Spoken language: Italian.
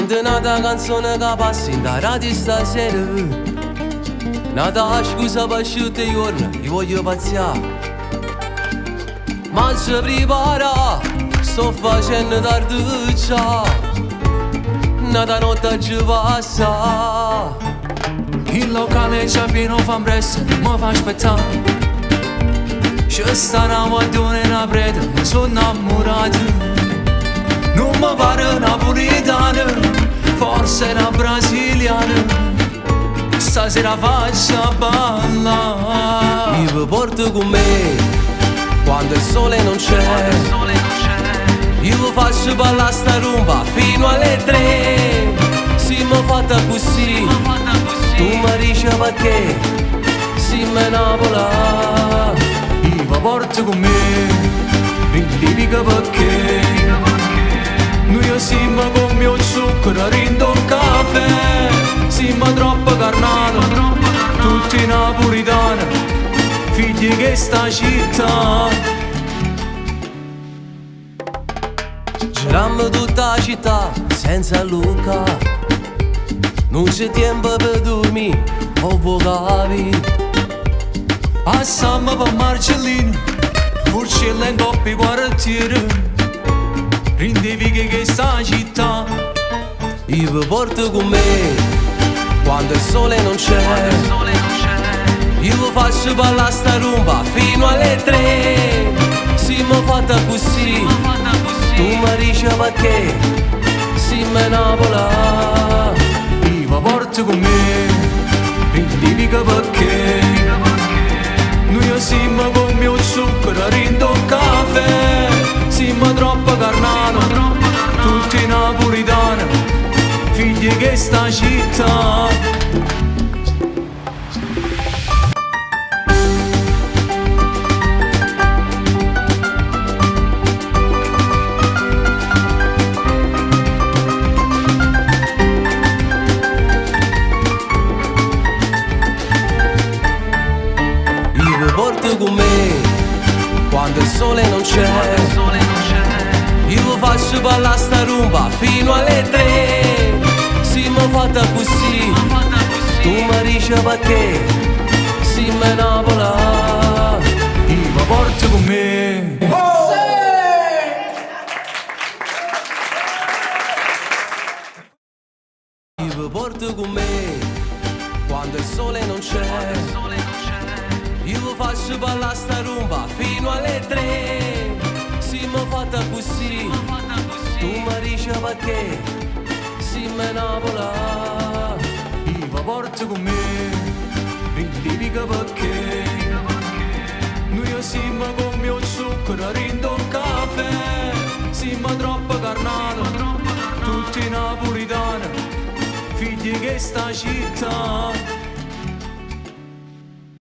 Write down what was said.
Sento un'altra canzone che passa in da radio stasera. Un'altra scusa per sciutte giorni, io voglio pazziare. Ma si prepara, sto facendo tarduccia. Un'altra notte ci passa. Il locale c'è pieno, fa presto, mi fa aspettare. C'è sta una guardone e una prete, mi sono innamorato. Non mi pare napolitana, forse una brasiliana. Stasera faccio ballare. Io vi porto con me quando il sole non c'è. Io vi faccio ballare sta rumba fino alle 3. Si mi fatta così, tu mi dici perché si mi innamola. Io vi porto con me, rindivica perché noi siamo come un zucchero rindo un caffè. Siamo troppo carnati, tutti napolitani, figli di sta città. Girammo tutta la città senza Luca. Non c'è tempo per dormire o vocavi. Passammo per Marcellino, Forcella in coppia quartiere. Rindevi che sta città. Io vi porto con me quando il sole non c'è. Io vi faccio ballare sta rumba fino alle 3. Si mi fatta così, tu mi dici perché si mi innamola. Io vi porto con me, rindevica perché noi siamo come un zucchero rindo un caffè. Siamo troppo carnati, tutti napolitani, figli di sta città. Io vi porto con me quando il sole non c'è. Io vi faccio ballare sta rumba fino alle 3. Si mi fatta così, tu mi dici perché si mi innamola. Io vi porto con me. Io vi porto con me quando il sole non c'è. Io vi faccio ballare sta rumba fino alle 3. Si mi fatta così, tu mi dici perché si mi innamola. Io vi porto con me, rindevica perché noi siamo come un zucchero rindo un caffè. Siamo troppo carnati, tutti napolitani, figli di sta città.